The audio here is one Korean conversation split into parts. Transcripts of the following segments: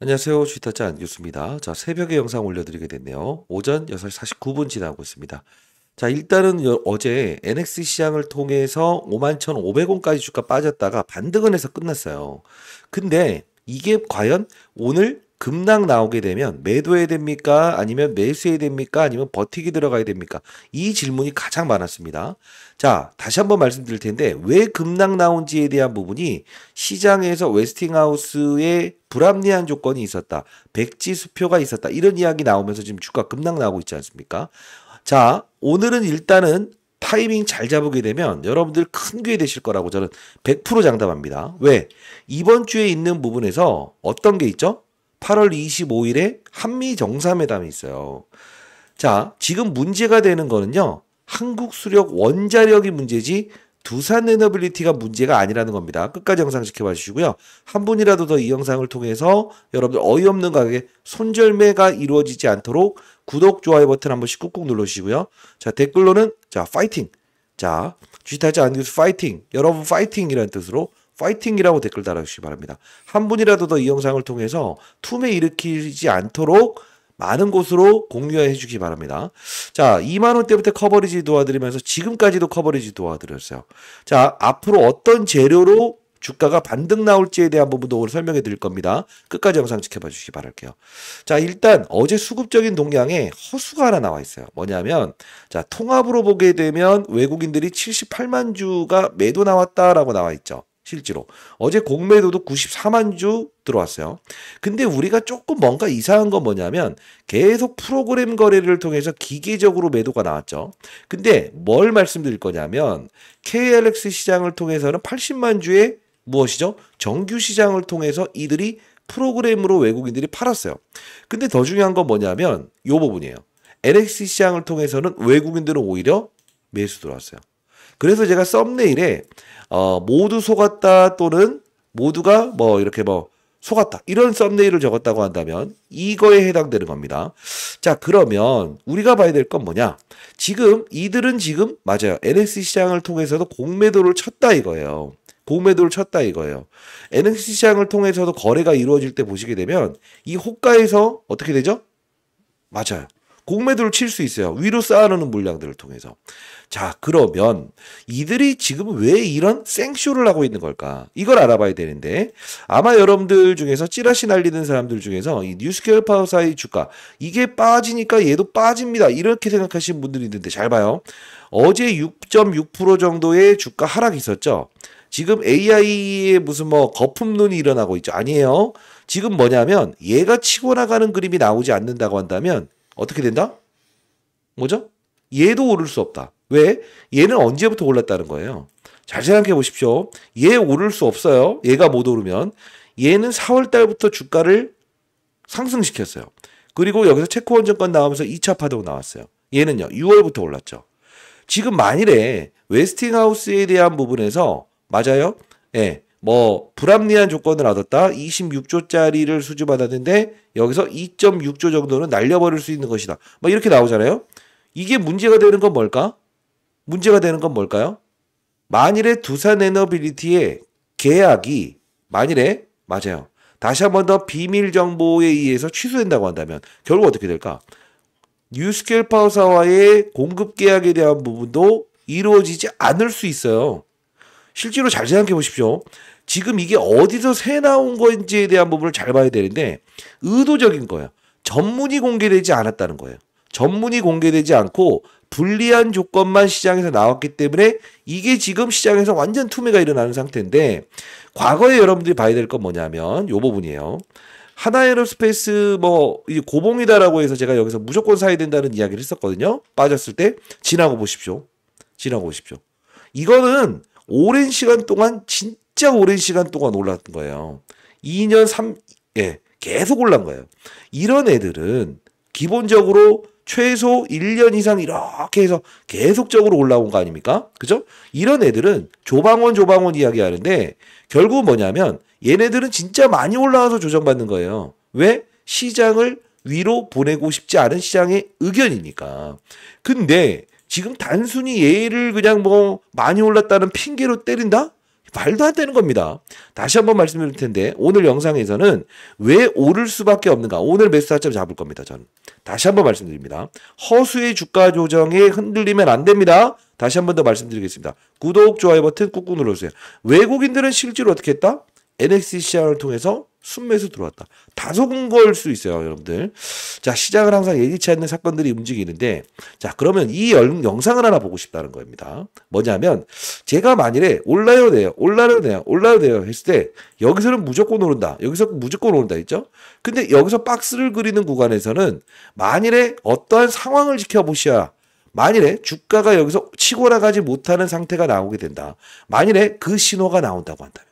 안녕하세요. 주식타짜 안교수입니다. 자, 새벽에 영상 올려드리게 됐네요. 오전 6시 49분 지나고 있습니다. 자, 일단은 어제 NX 시장을 통해서 51,500원까지 주가 빠졌다가 반등을 해서 끝났어요. 근데 이게 과연 오늘 급락 나오게 되면 매도해야 됩니까? 아니면 매수해야 됩니까? 아니면 버티기 들어가야 됩니까? 이 질문이 가장 많았습니다. 자, 다시 한번 말씀드릴 텐데 왜 급락 나온지에 대한 부분이 시장에서 웨스팅하우스의 불합리한 조건이 있었다. 백지 수표가 있었다. 이런 이야기 나오면서 지금 주가 급락 나오고 있지 않습니까? 자, 오늘은 일단은 타이밍 잘 잡게 되면 여러분들 큰 기회 되실 거라고 저는 100% 장담합니다. 왜? 이번 주에 있는 부분에서 어떤 게 있죠? 8월 25일에 한미 정상회담이 있어요. 자, 지금 문제가 되는 거는요. 한국 수력 원자력이 문제지 두산 에너빌리티가 문제가 아니라는 겁니다. 끝까지 영상 지켜봐 주시고요. 한 분이라도 더 이 영상을 통해서 여러분들 어이없는 가격에 손절매가 이루어지지 않도록 구독, 좋아요 버튼 한 번씩 꾹꾹 눌러주시고요. 자, 댓글로는 자, 파이팅. 자, 주식타짜 안뉴스 파이팅. 여러분 파이팅이라는 뜻으로 파이팅이라고 댓글 달아주시기 바랍니다. 한 분이라도 더 이 영상을 통해서 투매 일으키지 않도록 많은 곳으로 공유해 주시기 바랍니다. 자, 2만원대부터 커버리지 도와드리면서 지금까지도 커버리지 도와드렸어요. 자, 앞으로 어떤 재료로 주가가 반등 나올지에 대한 부분도 오늘 설명해 드릴 겁니다. 끝까지 영상 지켜봐 주시기 바랄게요. 자, 일단 어제 수급적인 동향에 허수가 하나 나와 있어요. 뭐냐면, 자, 통합으로 보게 되면 외국인들이 78만 주가 매도 나왔다라고 나와 있죠. 실제로 어제 공매도도 94만 주 들어왔어요. 근데 우리가 조금 뭔가 이상한 건 뭐냐면 계속 프로그램 거래를 통해서 기계적으로 매도가 나왔죠. 근데 뭘 말씀드릴 거냐면 KLX 시장을 통해서는 80만 주에 무엇이죠? 정규 시장을 통해서 이들이 프로그램으로 외국인들이 팔았어요. 근데 더 중요한 건 뭐냐면 이 부분이에요. LX 시장을 통해서는 외국인들은 오히려 매수 들어왔어요. 그래서 제가 썸네일에 모두 속았다 또는 모두가 뭐 이렇게 뭐 속았다 이런 썸네일을 적었다고 한다면 이거에 해당되는 겁니다. 자, 그러면 우리가 봐야 될 건 뭐냐? 지금 이들은 지금 맞아요. NX 시장을 통해서도 공매도를 쳤다 이거예요. 공매도를 쳤다 이거예요. NX 시장을 통해서도 거래가 이루어질 때 보시게 되면 이 호가에서 어떻게 되죠? 맞아요. 공매도를 칠 수 있어요. 위로 쌓아놓는 물량들을 통해서. 자, 그러면 이들이 지금 왜 이런 생쇼를 하고 있는 걸까? 이걸 알아봐야 되는데 아마 여러분들 중에서 찌라시 날리는 사람들 중에서 이 뉴스케어 파워사의 주가 이게 빠지니까 얘도 빠집니다. 이렇게 생각하시는 분들이 있는데 잘 봐요. 어제 6.6% 정도의 주가 하락이 있었죠. 지금 AI에 무슨 뭐 거품론이 일어나고 있죠. 아니에요. 지금 뭐냐면 얘가 치고 나가는 그림이 나오지 않는다고 한다면 어떻게 된다? 뭐죠? 얘도 오를 수 없다. 왜? 얘는 언제부터 올랐다는 거예요. 잘 생각해 보십시오. 얘 오를 수 없어요. 얘가 못 오르면. 얘는 4월 달부터 주가를 상승시켰어요. 그리고 여기서 체코원정권 나오면서 2차 파동 나왔어요. 얘는요. 6월부터 올랐죠. 지금 만일에 웨스팅하우스에 대한 부분에서 맞아요? 예. 뭐 불합리한 조건을 얻었다. 26조짜리를 수주받았는데 여기서 2.6조 정도는 날려버릴 수 있는 것이다. 막 이렇게 나오잖아요. 이게 문제가 되는 건 뭘까? 문제가 되는 건 뭘까요? 만일에 두산 에너빌리티의 계약이 만일에 맞아요. 다시 한 번 더 비밀 정보에 의해서 취소된다고 한다면 결국 어떻게 될까? 뉴스케일 파워사와의 공급 계약에 대한 부분도 이루어지지 않을 수 있어요. 실제로 잘 생각해 보십시오. 지금 이게 어디서 새 나온 건지에 대한 부분을 잘 봐야 되는데 의도적인 거예요. 전문이 공개되지 않았다는 거예요. 전문이 공개되지 않고 불리한 조건만 시장에서 나왔기 때문에 이게 지금 시장에서 완전 투매가 일어나는 상태인데 과거에 여러분들이 봐야 될 건 뭐냐면 이 부분이에요. 하나에어로스페이스 뭐 고봉이다라고 해서 제가 여기서 무조건 사야 된다는 이야기를 했었거든요. 빠졌을 때 지나고 보십시오. 지나고 보십시오. 이거는 오랜 시간 동안 진짜 오랜 시간 동안 올랐던 거예요. 2년 3 계속 올란 거예요. 이런 애들은 기본적으로 최소 1년 이상 이렇게 해서 계속적으로 올라온 거 아닙니까? 그죠? 이런 애들은 조방원 이야기하는데 결국은 뭐냐면 얘네들은 진짜 많이 올라와서 조정받는 거예요. 왜? 시장을 위로 보내고 싶지 않은 시장의 의견이니까. 근데 지금 단순히 얘를 그냥 뭐 많이 올랐다는 핑계로 때린다? 말도 안 되는 겁니다. 다시 한번 말씀드릴 텐데 오늘 영상에서는 왜 오를 수밖에 없는가? 오늘 매수 타점 잡을 겁니다. 저는. 다시 한번 말씀드립니다. 허수의 주가 조정에 흔들리면 안 됩니다. 다시 한번 더 말씀드리겠습니다. 구독, 좋아요 버튼 꾹꾹 눌러주세요. 외국인들은 실제로 어떻게 했다? NXT 시장을 통해서 순매수 들어왔다. 다 속은 걸 수 있어요, 여러분들. 자, 시장을 항상 예기치 않는 사건들이 움직이는데, 자, 그러면 이 영상을 하나 보고 싶다는 겁니다. 뭐냐면, 제가 만일에 올라요, 돼요, 올라요, 돼요, 올라요, 돼요 했을 때, 여기서는 무조건 오른다. 여기서 무조건 오른다 했죠? 근데 여기서 박스를 그리는 구간에서는, 만일에 어떠한 상황을 지켜보셔야, 만일에 주가가 여기서 치고 나가지 못하는 상태가 나오게 된다. 만일에 그 신호가 나온다고 한다면.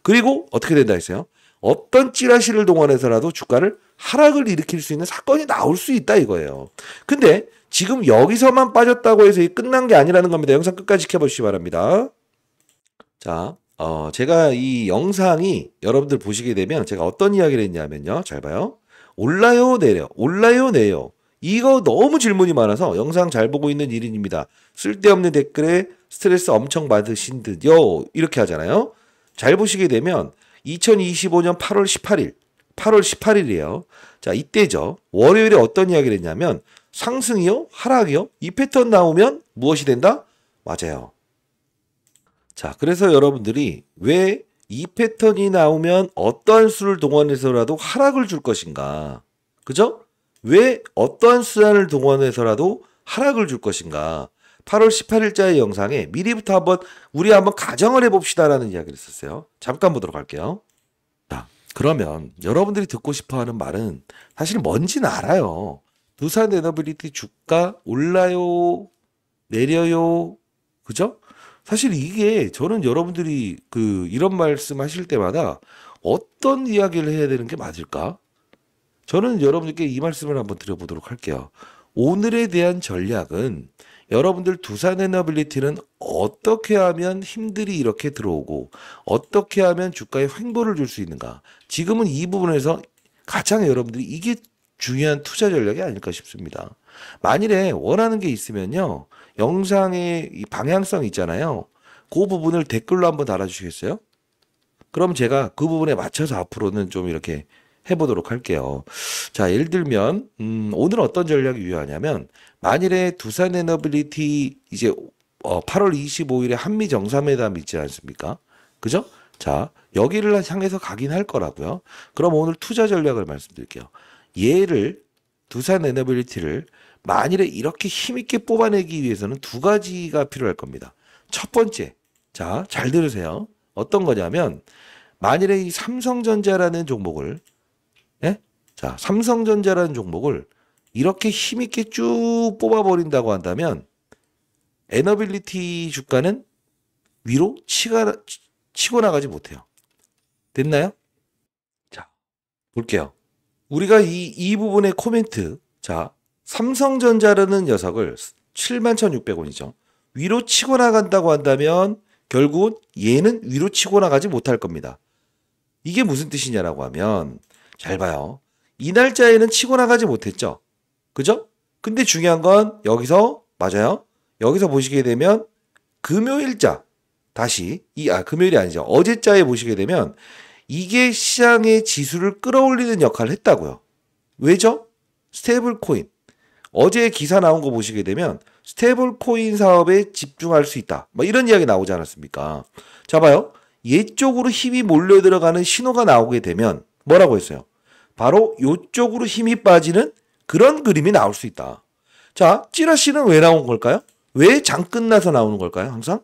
그리고 어떻게 된다 했어요? 어떤 찌라시를 동원해서라도 주가를 하락을 일으킬 수 있는 사건이 나올 수 있다 이거예요. 근데 지금 여기서만 빠졌다고 해서 끝난 게 아니라는 겁니다. 영상 끝까지 지켜보시기 바랍니다. 자, 제가 이 영상이 여러분들 보시게 되면 제가 어떤 이야기를 했냐면요. 잘 봐요. 올라요, 내려. 올라요, 내요. 이거 너무 질문이 많아서 영상 잘 보고 있는 1인입니다. 쓸데없는 댓글에 스트레스 엄청 받으신 듯요. 이렇게 하잖아요. 잘 보시게 되면 2025년 8월 18일, 8월 18일이에요. 자, 이때죠. 월요일에 어떤 이야기를 했냐면 상승이요? 하락이요? 이 패턴 나오면 무엇이 된다? 맞아요. 자, 그래서 여러분들이 왜 이 패턴이 나오면 어떠한 수를 동원해서라도 하락을 줄 것인가? 그죠? 왜 어떠한 수단을 동원해서라도 하락을 줄 것인가? 8월 18일자의 영상에 미리부터 우리 한번 가정을 해봅시다라는 이야기를 했었어요. 잠깐 보도록 할게요. 자, 그러면 여러분들이 듣고 싶어하는 말은 사실 뭔지는 알아요. 두산 에너빌리티 주가 올라요, 내려요, 그죠? 사실 이게 저는 여러분들이 이런 말씀 하실 때마다 어떤 이야기를 해야 되는 게 맞을까? 저는 여러분들께 이 말씀을 한번 드려보도록 할게요. 오늘에 대한 전략은 여러분들 두산 에너빌리티는 어떻게 하면 힘들이 이렇게 들어오고 어떻게 하면 주가에 횡보를 줄 수 있는가. 지금은 이 부분에서 가장 여러분들이 이게 중요한 투자 전략이 아닐까 싶습니다. 만일에 원하는 게 있으면요. 영상의 이 방향성 있잖아요. 그 부분을 댓글로 한번 달아주시겠어요? 그럼 제가 그 부분에 맞춰서 앞으로는 좀 이렇게 해보도록 할게요. 자, 예를 들면 오늘 어떤 전략이 유효하냐면 만일에 두산 에너빌리티 이제 8월 25일에 한미 정상회담 있지 않습니까? 그죠? 자, 여기를 향해서 가긴 할 거라고요. 그럼 오늘 투자 전략을 말씀드릴게요. 얘를 두산 에너빌리티를 만일에 이렇게 힘있게 뽑아내기 위해서는 두 가지가 필요할 겁니다. 첫 번째, 자, 잘 들으세요. 어떤 거냐면 만일에 이 삼성전자라는 종목을 자, 삼성전자라는 종목을 이렇게 힘있게 쭉 뽑아버린다고 한다면 에너빌리티 주가는 위로 치고 나가지 못해요. 됐나요? 자, 볼게요. 우리가 이 부분의 코멘트, 자, 삼성전자라는 녀석을 71,600원이죠. 위로 치고 나간다고 한다면 결국은 얘는 위로 치고 나가지 못할 겁니다. 이게 무슨 뜻이냐라고 하면 잘 봐요. 이 날짜에는 치고 나가지 못했죠. 그죠? 근데 중요한 건 여기서 맞아요. 여기서 보시게 되면 금요일자 다시 금요일이 아니죠. 어제자에 보시게 되면 이게 시장의 지수를 끌어올리는 역할을 했다고요. 왜죠? 스테이블 코인. 어제 기사 나온 거 보시게 되면 스테이블 코인 사업에 집중할 수 있다. 뭐 이런 이야기 나오지 않았습니까? 자 봐요. 얘 쪽으로 힘이 몰려 들어가는 신호가 나오게 되면 뭐라고 했어요? 바로 이쪽으로 힘이 빠지는 그런 그림이 나올 수 있다. 자, 찌라시는 왜 나온 걸까요? 왜 장 끝나서 나오는 걸까요? 항상?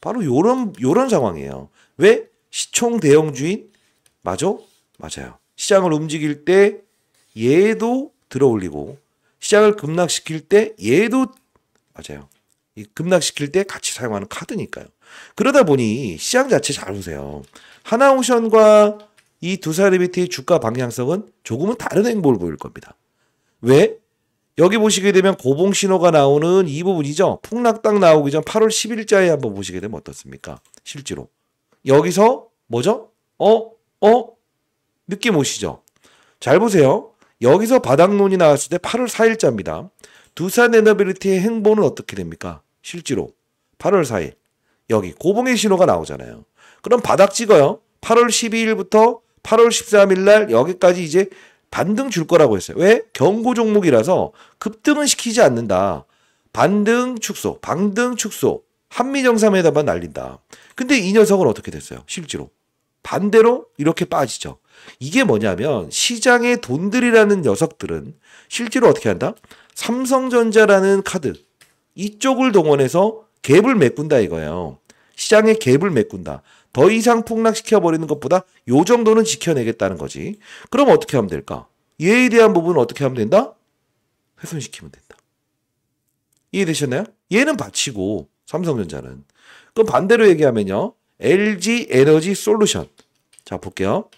바로 요런 상황이에요. 왜? 시총 대형주인? 맞아요. 시장을 움직일 때 얘도 들어올리고 시장을 급락시킬 때 얘도 맞아요. 이 급락시킬 때 같이 사용하는 카드니까요. 그러다 보니 시장 자체 잘 보세요. 하나오션과 이 두산 에너빌리티의 주가 방향성은 조금은 다른 행보를 보일 겁니다. 왜? 여기 보시게 되면 고봉 신호가 나오는 이 부분이죠. 폭락당 나오기 전 8월 10일자에 한번 보시게 되면 어떻습니까? 실제로. 여기서 뭐죠? 느낌 오시죠? 잘 보세요. 여기서 바닥론이 나왔을 때 8월 4일자입니다. 두산 에너빌리티의 행보는 어떻게 됩니까? 실제로 8월 4일. 여기 고봉의 신호가 나오잖아요. 그럼 바닥 찍어요. 8월 12일부터 8월 13일 날 여기까지 이제 반등 줄 거라고 했어요. 왜? 경고 종목이라서 급등은 시키지 않는다. 반등 축소, 방등 축소, 한미정상회담만 날린다. 근데 이 녀석은 어떻게 됐어요? 실제로. 반대로 이렇게 빠지죠. 이게 뭐냐면 시장의 돈들이라는 녀석들은 실제로 어떻게 한다? 삼성전자라는 카드 이쪽을 동원해서 갭을 메꾼다 이거예요. 시장의 갭을 메꾼다. 더 이상 폭락시켜버리는 것보다 요 정도는 지켜내겠다는 거지. 그럼 어떻게 하면 될까? 얘에 대한 부분은 어떻게 하면 된다? 훼손시키면 된다. 이해되셨나요? 얘는 받치고 삼성전자는. 그럼 반대로 얘기하면요. LG 에너지 솔루션. 자 볼게요.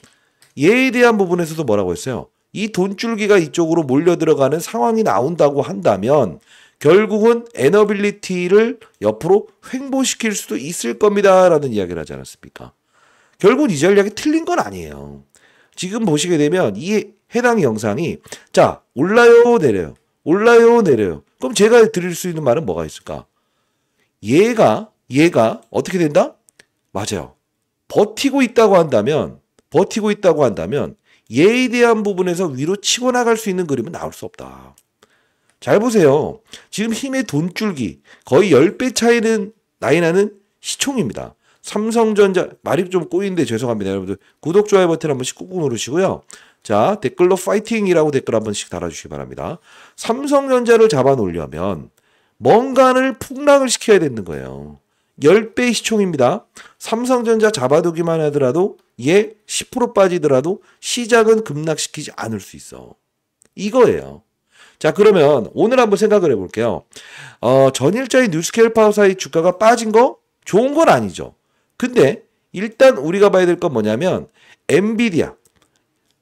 얘에 대한 부분에서도 뭐라고 했어요? 이 돈줄기가 이쪽으로 몰려 들어가는 상황이 나온다고 한다면 결국은 에너빌리티를 옆으로 횡보시킬 수도 있을 겁니다. 라는 이야기를 하지 않았습니까? 결국은 이 전략이 틀린 건 아니에요. 지금 보시게 되면 이 해당 영상이 자 올라요 내려요. 올라요 내려요. 그럼 제가 드릴 수 있는 말은 뭐가 있을까? 얘가 어떻게 된다? 맞아요. 버티고 있다고 한다면 얘에 대한 부분에서 위로 치고 나갈 수 있는 그림은 나올 수 없다. 잘 보세요. 지금 힘의 돈줄기 거의 10배 차이는 나이 나는 시총입니다. 삼성전자 말이 좀 꼬이는데 죄송합니다. 여러분들 구독, 좋아요 버튼 한 번씩 꾹꾹 누르시고요. 자 댓글로 파이팅이라고 댓글 한 번씩 달아주시기 바랍니다. 삼성전자를 잡아놓으려면 뭔가를 폭락을 시켜야 되는 거예요. 10배 시총입니다. 삼성전자 잡아두기만 하더라도 얘 10% 빠지더라도 시장은 급락시키지 않을 수 있어. 이거예요. 자 그러면 오늘 한번 생각을 해볼게요. 전일자의 뉴스케일 파워사의 주가가 빠진 거 좋은 건 아니죠. 근데 일단 우리가 봐야 될 건 뭐냐면 엔비디아.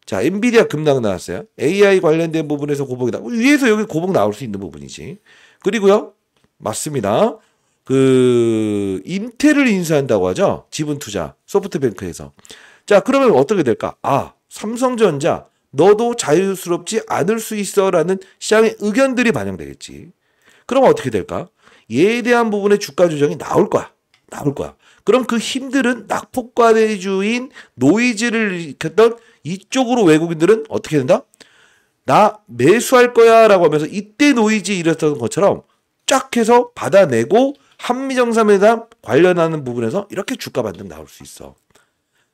자 엔비디아 급락 나왔어요. AI 관련된 부분에서 고복이 위에서 여기 고복 나올 수 있는 부분이지. 그리고요. 맞습니다. 인텔을 인수한다고 하죠. 지분 투자 소프트뱅크에서. 자 그러면 어떻게 될까? 삼성전자 너도 자유스럽지 않을 수 있어라는 시장의 의견들이 반영되겠지. 그럼 어떻게 될까? 얘에 대한 부분의 주가 조정이 나올 거야. 그럼 그 힘들은 낙폭과대주인 노이즈를 일으켰던 이쪽으로 외국인들은 어떻게 된다? 나 매수할 거야 라고 하면서 이때 노이즈 일었던 것처럼 쫙 해서 받아내고 한미정상회담 관련하는 부분에서 이렇게 주가 반등 나올 수 있어.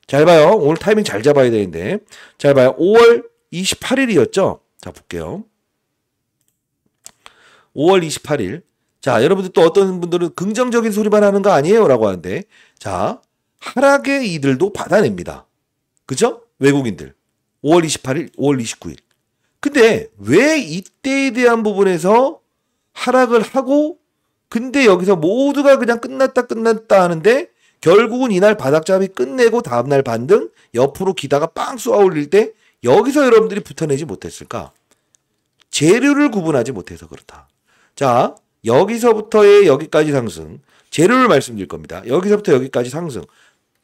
잘 봐요. 오늘 타이밍 잘 잡아야 되는데. 잘 봐요. 5월 28일이었죠. 자 볼게요. 5월 28일. 자 여러분들 또 어떤 분들은 긍정적인 소리만 하는 거 아니에요? 라고 하는데 자 하락의 이들도 받아냅니다. 그죠? 외국인들. 5월 28일, 5월 29일. 근데 왜 이때에 대한 부분에서 하락을 하고 근데 여기서 모두가 그냥 끝났다 하는데 결국은 이날 바닥잡이 끝내고 다음날 반등 옆으로 기다가 빵 쏘아 올릴 때 여기서 여러분들이 붙어내지 못했을까? 재료를 구분하지 못해서 그렇다. 자 여기서부터의 여기까지 상승 재료를 말씀드릴 겁니다. 여기서부터 여기까지 상승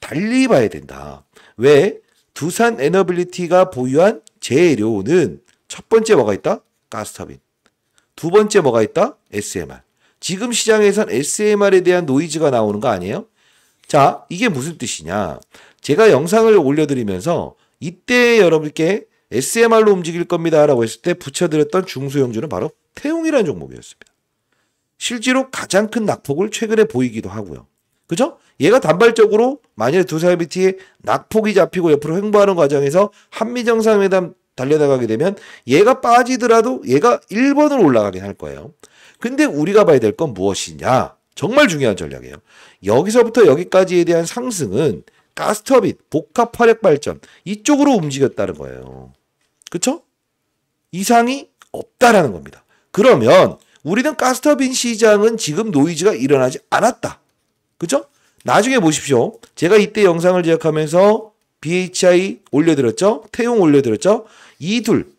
달리 봐야 된다. 왜? 두산 에너빌리티가 보유한 재료는 첫 번째 뭐가 있다? 가스터빈. 두 번째 뭐가 있다? SMR. 지금 시장에선 SMR에 대한 노이즈가 나오는 거 아니에요? 자, 이게 무슨 뜻이냐? 제가 영상을 올려드리면서 이때 여러분께 SMR로 움직일 겁니다 라고 했을 때 붙여드렸던 중소형주는 바로 태웅이라는 종목이었습니다. 실제로 가장 큰 낙폭을 최근에 보이기도 하고요. 그죠? 얘가 단발적으로 만약에 두산에너빌리티의 낙폭이 잡히고 옆으로 횡보하는 과정에서 한미정상회담 달려나가게 되면 얘가 빠지더라도 얘가 1번으로 올라가긴 할 거예요. 근데 우리가 봐야 될 건 무엇이냐? 정말 중요한 전략이에요. 여기서부터 여기까지에 대한 상승은 가스터빈, 복합 화력 발전 이쪽으로 움직였다는 거예요. 그쵸? 이상이 없다라는 겁니다. 그러면 우리는 가스터빈 시장은 지금 노이즈가 일어나지 않았다. 그죠? 나중에 보십시오. 제가 이때 영상을 제작하면서 BHI 올려드렸죠? 태용 올려드렸죠? 이 둘.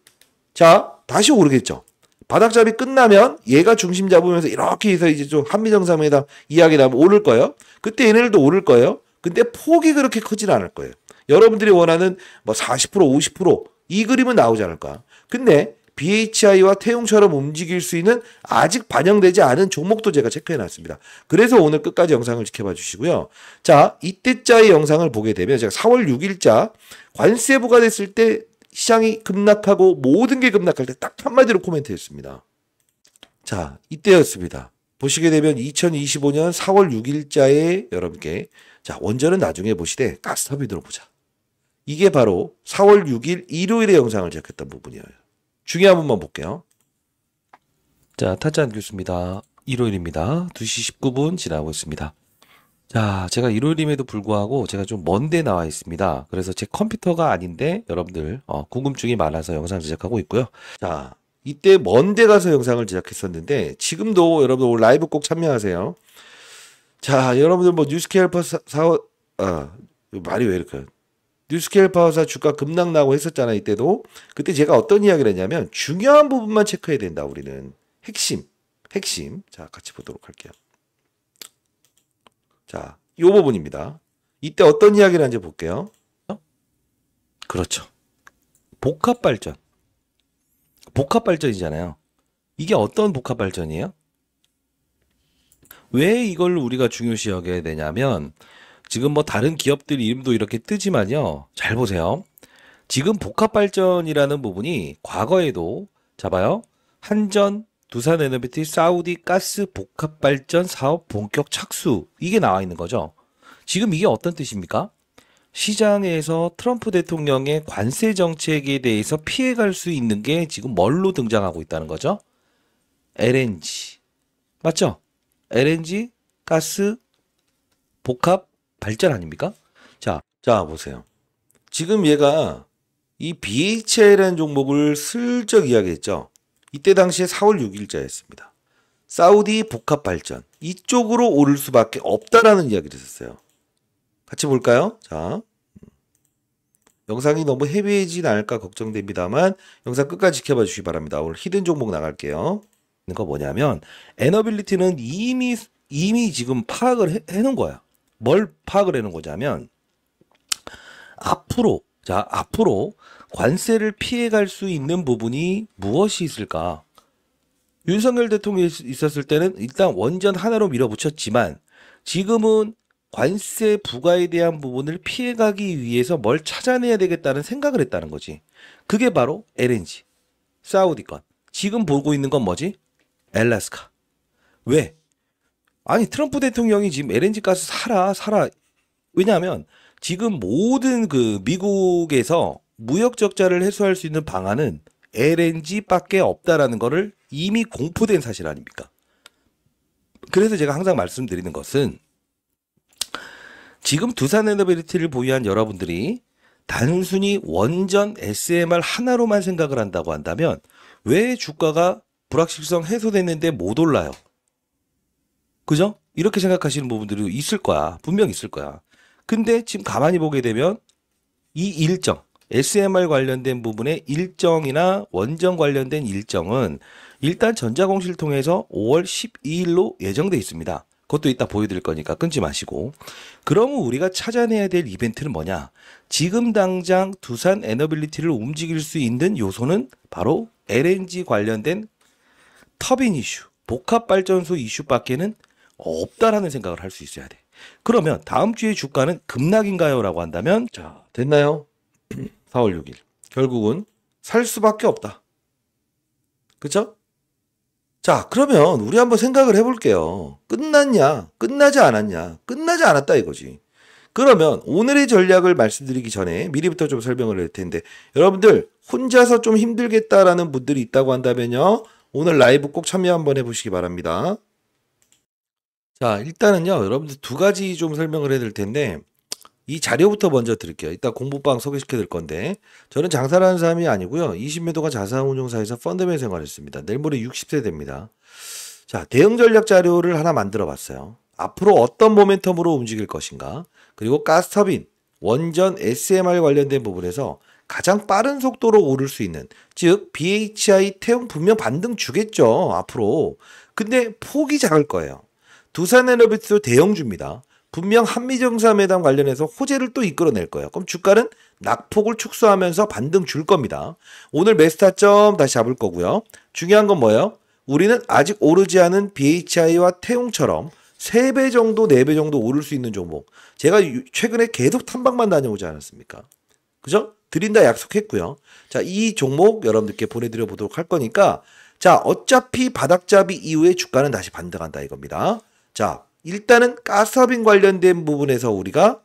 자, 다시 오르겠죠? 바닥잡이 끝나면 얘가 중심 잡으면서 이렇게 해서 이제 좀 한미정상회담 이야기 나오면 오를 거예요. 그때 얘네들도 오를 거예요. 근데 폭이 그렇게 크진 않을 거예요. 여러분들이 원하는 뭐 40%, 50%이 그림은 나오지 않을까. 근데 BHI와 태용처럼 움직일 수 있는 아직 반영되지 않은 종목도 제가 체크해 놨습니다. 그래서 오늘 끝까지 영상을 지켜봐 주시고요. 자, 이때자의 영상을 보게 되면 제가 4월 6일자 관세 부과됐을 때 시장이 급락하고 모든 게 급락할 때 딱 한마디로 코멘트했습니다. 자, 이때였습니다. 보시게 되면 2025년 4월 6일자에 여러분께 자, 원전은 나중에 보시되 가스터빈으로 보자. 이게 바로 4월 6일 일요일의 영상을 제작했던 부분이에요. 중요한 부분만 볼게요. 자, 타짜안 교수입니다. 일요일입니다. 2시 19분 지나고 있습니다. 자, 제가 일요일임에도 불구하고 제가 좀 먼데 나와 있습니다. 그래서 제 컴퓨터가 아닌데 여러분들 궁금증이 많아서 영상 제작하고 있고요. 자, 이때 먼데 가서 영상을 제작했었는데 지금도 여러분들 라이브 꼭 참여하세요. 자, 여러분들 뭐 뉴스케일 말이 왜 이렇게 뉴스케일 파워사 주가 급락 나고 했었잖아. 이때도 그때 제가 어떤 이야기를 했냐면 중요한 부분만 체크해야 된다. 우리는 핵심 자, 같이 보도록 할게요. 자, 이 부분입니다. 이때 어떤 이야기를 하는지 볼게요. 그렇죠. 복합발전이잖아요. 이게 어떤 복합발전이에요? 왜 이걸 우리가 중요시 여겨야 되냐면 지금 뭐 다른 기업들 이름도 이렇게 뜨지만요. 잘 보세요. 지금 복합발전이라는 부분이 과거에도 잡아요. 한전, 두산에너비티, 사우디 가스 복합발전 사업 본격 착수 이게 나와 있는 거죠. 지금 이게 어떤 뜻입니까? 시장에서 트럼프 대통령의 관세 정책에 대해서 피해갈 수 있는 게 지금 뭘로 등장하고 있다는 거죠? LNG. 맞죠? LNG 가스 복합 발전 아닙니까? 자, 보세요. 지금 얘가 이 BHI라는 종목을 슬쩍 이야기했죠. 이때 당시에 4월 6일자였습니다. 사우디 복합 발전 이쪽으로 오를 수밖에 없다라는 이야기를 했었어요. 같이 볼까요? 자, 영상이 너무 헤비해지진 않을까 걱정됩니다만 영상 끝까지 지켜봐 주시기 바랍니다. 오늘 히든 종목 나갈게요. 거 뭐냐면 에너빌리티는 이미 지금 파악을 해놓은 거야. 뭘 파악을 해놓은 거냐면 앞으로 관세를 피해갈 수 있는 부분이 무엇이 있을까? 윤석열 대통령이 있었을 때는 일단 원전 하나로 밀어붙였지만 지금은 관세 부과에 대한 부분을 피해가기 위해서 뭘 찾아내야 되겠다는 생각을 했다는 거지. 그게 바로 LNG, 사우디 건. 지금 보고 있는 건 뭐지? 엘라스카. 왜? 아니 트럼프 대통령이 지금 LNG 가스 사라. 왜냐하면 지금 모든 그 미국에서 무역 적자를 해소할 수 있는 방안은 LNG밖에 없다라는 거를 이미 공포된 사실 아닙니까? 그래서 제가 항상 말씀드리는 것은 지금 두산에너비리티를 보유한 여러분들이 단순히 원전 SMR 하나로만 생각을 한다고 한다면 왜 주가가 불확실성 해소됐는데 못 올라요? 그죠? 이렇게 생각하시는 부분들이 있을 거야. 분명 있을 거야. 근데 지금 가만히 보게 되면 이 일정, SMR 관련된 부분의 일정이나 원전 관련된 일정은 일단 전자공시를 통해서 5월 12일로 예정돼 있습니다. 그것도 이따 보여드릴 거니까 끊지 마시고. 그러면 우리가 찾아내야 될 이벤트는 뭐냐? 지금 당장 두산 에너빌리티를 움직일 수 있는 요소는 바로 LNG 관련된 터빈 이슈, 복합발전소 이슈밖에는 없다라는 생각을 할 수 있어야 돼. 그러면 다음 주의 주가는 급락인가요? 라고 한다면 자, 됐나요? 4월 6일. 결국은 살 수밖에 없다. 그쵸? 자, 그러면 우리 한번 생각을 해볼게요. 끝났냐? 끝나지 않았냐? 끝나지 않았다 이거지. 그러면 오늘의 전략을 말씀드리기 전에 미리부터 좀 설명을 할 텐데 여러분들 혼자서 좀 힘들겠다라는 분들이 있다고 한다면요. 오늘 라이브 꼭 참여 한번 해보시기 바랍니다. 자, 일단은요. 여러분들 두 가지 좀 설명을 해드릴 텐데 이 자료부터 먼저 드릴게요. 이따 공부방 소개시켜 드릴 건데 저는 장사를 하는 사람이 아니고요. 20매도가 자산운용사에서 펀드맨 생활했습니다. 내일 모레 60세 됩니다. 자, 대응 전략 자료를 하나 만들어 봤어요. 앞으로 어떤 모멘텀으로 움직일 것인가 그리고 가스터빈, 원전 SMR 관련된 부분에서 가장 빠른 속도로 오를 수 있는 즉 BHI 태용 분명 반등 주겠죠. 앞으로. 근데 폭이 작을 거예요. 두산에너비티도 대형주입니다. 분명 한미정상회담 관련해서 호재를 또 이끌어낼 거예요. 그럼 주가는 낙폭을 축소하면서 반등 줄 겁니다. 오늘 매수타점 다시 잡을 거고요. 중요한 건 뭐예요? 우리는 아직 오르지 않은 BHI와 태웅처럼 3배 정도, 4배 정도 오를 수 있는 종목. 제가 최근에 계속 탐방만 다녀오지 않았습니까? 그죠? 드린다 약속했고요. 자, 이 종목 여러분들께 보내드려 보도록 할 거니까, 자, 어차피 바닥잡이 이후에 주가는 다시 반등한다 이겁니다. 자, 일단은 가스터빈 관련된 부분에서 우리가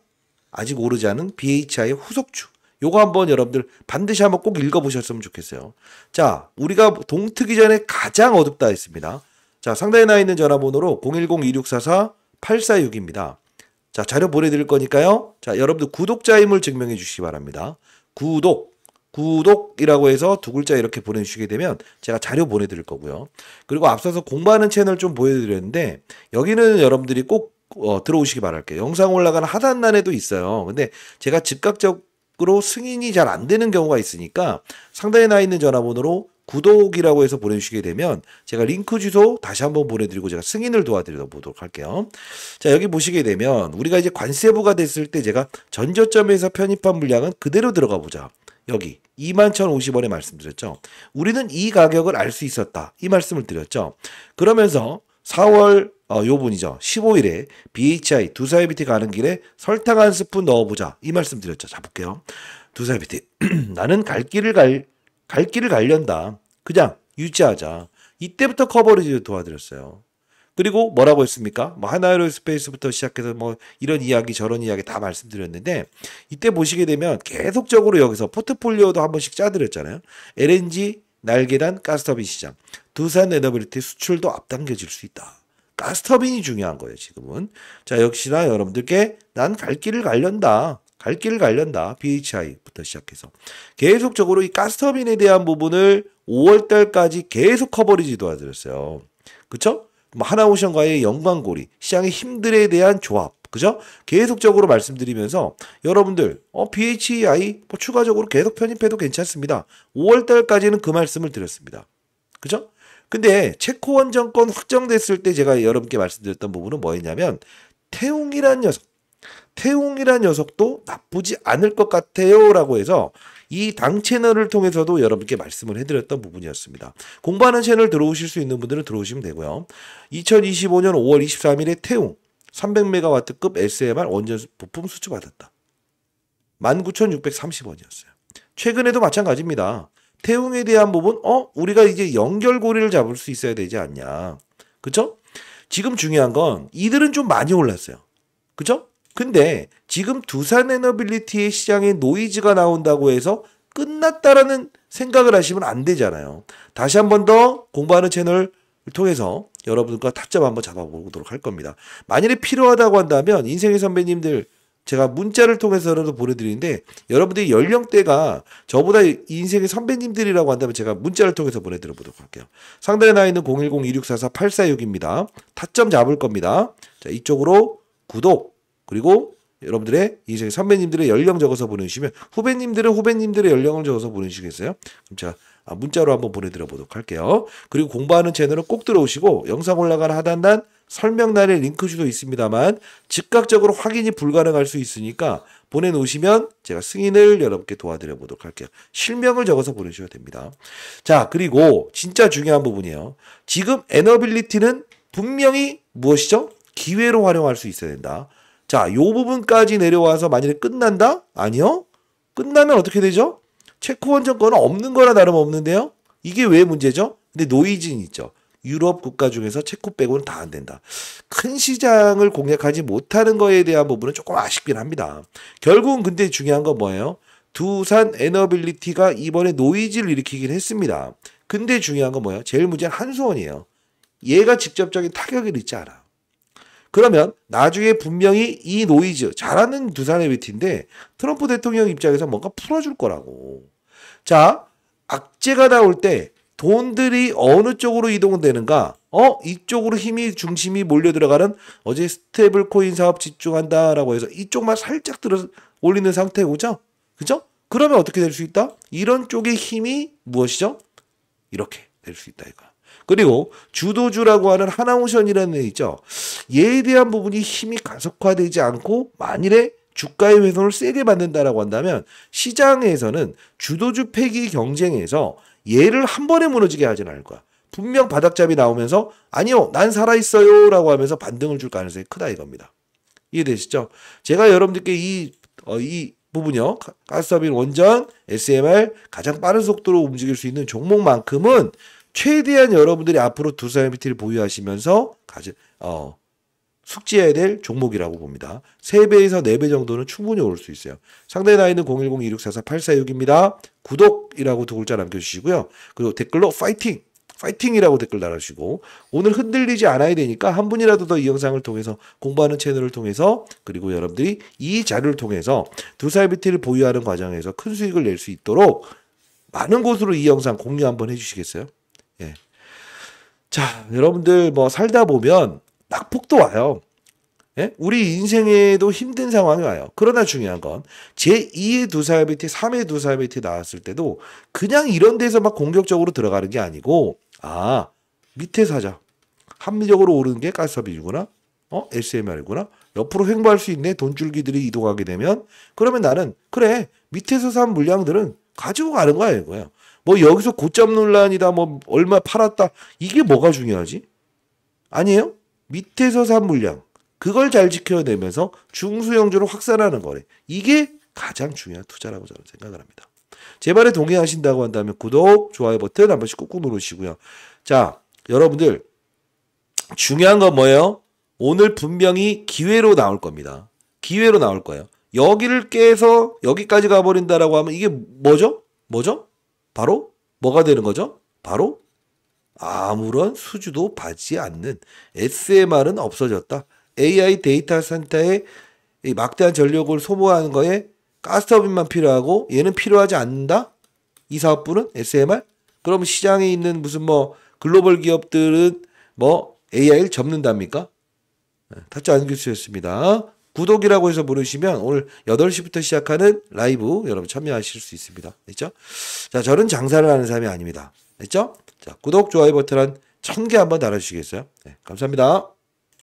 아직 오르지 않은 BHI의 후속주. 요거 한번 여러분들 반드시 한번 꼭 읽어보셨으면 좋겠어요. 자, 우리가 동트기 전에 가장 어둡다 했습니다. 자, 상단에 나 있는 전화번호로 010-2644-846입니다. 자, 자료 보내드릴 거니까요. 자, 여러분들 구독자임을 증명해 주시기 바랍니다. 구독이라고 해서 2글자 이렇게 보내주시게 되면 제가 자료 보내드릴 거고요. 그리고 앞서서 공부하는 채널 좀 보여드렸는데 여기는 여러분들이 꼭 들어오시기 바랄게요. 영상 올라가는 하단란에도 있어요. 근데 제가 즉각적으로 승인이 잘 안 되는 경우가 있으니까 상단에 나 있는 전화번호로 구독이라고 해서 보내주시게 되면 제가 링크 주소 다시 한번 보내드리고 제가 승인을 도와드리도록 할게요. 자, 여기 보시게 되면 우리가 이제 관세부가 됐을 때 제가 전저점에서 편입한 물량은 그대로 들어가 보자. 여기 21,050원에 말씀드렸죠. 우리는 이 가격을 알 수 있었다. 이 말씀을 드렸죠. 그러면서 4월 요분이죠. 15일에 BHI 두사이비티 가는 길에 설탕 한 스푼 넣어보자. 이 말씀 드렸죠. 자, 볼게요. 두사이비티 나는 갈 길을 가련다. 그냥 유지하자. 이때부터 커버리지 도와드렸어요. 그리고 뭐라고 했습니까? 뭐 하나에로스페이스부터 시작해서 뭐 이런 이야기 저런 이야기 다 말씀드렸는데 이때 보시게 되면 계속적으로 여기서 포트폴리오도 한 번씩 짜드렸잖아요. LNG, 날계단, 가스터빈 시장. 두산 에너빌리티 수출도 앞당겨질 수 있다. 가스터빈이 중요한 거예요, 지금은. 자, 역시나 여러분들께 난 갈 길을 가련다. 갈 길을 가련다. BHI부터 시작해서. 계속적으로 이 가스터빈에 대한 부분을 5월달까지 계속 커버리지 도와드렸어요. 그쵸? 하나오션과의 연관고리, 시장의 힘들에 대한 조합, 그죠? 계속적으로 말씀드리면서 여러분들 BHI 추가적으로 계속 편입해도 괜찮습니다. 5월달까지는 그 말씀을 드렸습니다. 그죠? 근데 체코원 정권 확정됐을 때 제가 여러분께 말씀드렸던 부분은 뭐였냐면 태웅이란 녀석도 나쁘지 않을 것 같아요 라고 해서 이 당 채널을 통해서도 여러분께 말씀을 해드렸던 부분이었습니다. 공부하는 채널 들어오실 수 있는 분들은 들어오시면 되고요. 2025년 5월 23일에 태웅 300MW급 SMR 원전 부품 수주받았다. 19,630원이었어요. 최근에도 마찬가지입니다. 태웅에 대한 부분 우리가 이제 연결고리를 잡을 수 있어야 되지 않냐. 그쵸? 지금 중요한 건 이들은 좀 많이 올랐어요. 그쵸? 근데 지금 두산 에너빌리티의 시장에 노이즈가 나온다고 해서 끝났다라는 생각을 하시면 안 되잖아요. 다시 한 번 더 공부하는 채널을 통해서 여러분과 타점 한번 잡아보도록 할 겁니다. 만일에 필요하다고 한다면 인생의 선배님들 제가 문자를 통해서라도 보내드리는데 여러분들의 연령대가 저보다 인생의 선배님들이라고 한다면 제가 문자를 통해서 보내드려 보도록 할게요. 상단에 나 있는 010-2644-846입니다. 타점 잡을 겁니다. 자, 이쪽으로 구독 그리고 여러분들의 인생 선배님들의 연령 적어서 보내주시면 후배님들은 후배님들의 연령을 적어서 보내주시겠어요? 그럼 제가 문자로 한번 보내드려 보도록 할게요. 그리고 공부하는 채널은 꼭 들어오시고 영상 올라가는 하단단 설명란에 링크 주도 있습니다만 즉각적으로 확인이 불가능할 수 있으니까 보내놓으시면 제가 승인을 여러분께 도와드려 보도록 할게요. 실명을 적어서 보내주셔야 됩니다. 자, 그리고 진짜 중요한 부분이에요. 지금 에너빌리티는 분명히 무엇이죠? 기회로 활용할 수 있어야 된다. 자, 요 부분까지 내려와서 만약에 끝난다? 아니요. 끝나면 어떻게 되죠? 체코원 정권은 없는 거나 다름없는데요. 이게 왜 문제죠? 근데 노이즈는 있죠. 유럽 국가 중에서 체코 빼고는 다 안 된다. 큰 시장을 공략하지 못하는 거에 대한 부분은 조금 아쉽긴 합니다. 결국은 근데 중요한 건 뭐예요? 두산 에너빌리티가 이번에 노이즈를 일으키긴 했습니다. 근데 중요한 건 뭐예요? 제일 문제는 한수원이에요. 얘가 직접적인 타격을 입지 않아. 그러면 나중에 분명히 이 노이즈 잘하는 두산 에너빌리티인데 트럼프 대통령 입장에서 뭔가 풀어줄 거라고. 자, 악재가 나올 때 돈들이 어느 쪽으로 이동되는가? 이쪽으로 힘이 중심이 몰려 들어가는 어제 스테이블 코인 사업 집중한다라고 해서 이쪽만 살짝 들어 올리는 상태고죠. 그죠? 그러면 어떻게 될 수 있다? 이런 쪽의 힘이 무엇이죠? 이렇게 될 수 있다 이거. 그리고 주도주라고 하는 하나오션이라는 애 있죠. 얘에 대한 부분이 힘이 가속화되지 않고 만일에 주가의 훼손을 세게 받는다라고 한다면 시장에서는 주도주 패기 경쟁에서 얘를 한 번에 무너지게 하진 않을 거야. 분명 바닥잡이 나오면서 아니요 난 살아있어요 라고 하면서 반등을 줄 가능성이 크다 이겁니다. 이해되시죠? 제가 여러분들께 이 부분이요. 가스터빈 원전, SMR 가장 빠른 속도로 움직일 수 있는 종목만큼은 최대한 여러분들이 앞으로 두사이비티를 보유하시면서 숙지해야 될 종목이라고 봅니다. 3배에서 4배 정도는 충분히 오를 수 있어요. 상대 나이는 010-2644-8446입니다. 구독이라고 두 글자 남겨주시고요. 그리고 댓글로 파이팅! 파이팅이라고 댓글 달아주시고 오늘 흔들리지 않아야 되니까 한 분이라도 더 이 영상을 통해서 공부하는 채널을 통해서 그리고 여러분들이 이 자료를 통해서 두사이비티를 보유하는 과정에서 큰 수익을 낼 수 있도록 많은 곳으로 이 영상 공유 한번 해주시겠어요? 예. 자, 여러분들 뭐 살다 보면 낙폭도 와요. 예? 우리 인생에도 힘든 상황이 와요. 그러나 중요한 건 제2의 두사이비티, 3의 두사이비티 나왔을 때도 그냥 이런 데서 막 공격적으로 들어가는 게 아니고 밑에 사자. 합리적으로 오르는 게 가스터빈이구나. SMR이구나. 옆으로 횡보할 수 있네. 돈줄기들이 이동하게 되면 그러면 나는 그래 밑에서 산 물량들은 가지고 가는 거야 이거야. 뭐 여기서 고점 논란이다 뭐 얼마 팔았다 이게 뭐가 중요하지? 아니에요? 밑에서 산 물량 그걸 잘 지켜내면서 중수형주로 확산하는 거래. 이게 가장 중요한 투자라고 저는 생각을 합니다. 제 말에 동의하신다고 한다면 구독, 좋아요 버튼 한 번씩 꾹꾹 누르시고요. 자, 여러분들 중요한 건 뭐예요? 오늘 분명히 기회로 나올 겁니다. 기회로 나올 거예요. 여기를 깨서 여기까지 가버린다라고 하면 이게 뭐죠? 바로 뭐가 되는 거죠? 바로 아무런 수주도 받지 않는 SMR은 없어졌다. AI 데이터 센터에 막대한 전력을 소모하는 거에 가스터빈만 필요하고 얘는 필요하지 않는다? 이 사업부는 SMR? 그럼 시장에 있는 무슨 뭐 글로벌 기업들은 뭐 AI를 접는답니까? 타짜 안규수였습니다. 구독이라고 해서 모르시면 오늘 8시부터 시작하는 라이브 여러분 참여하실 수 있습니다. 됐죠? 자, 저는 장사를 하는 사람이 아닙니다. 됐죠? 자, 구독, 좋아요 버튼 한 1000개 한번 달아주시겠어요? 네, 감사합니다.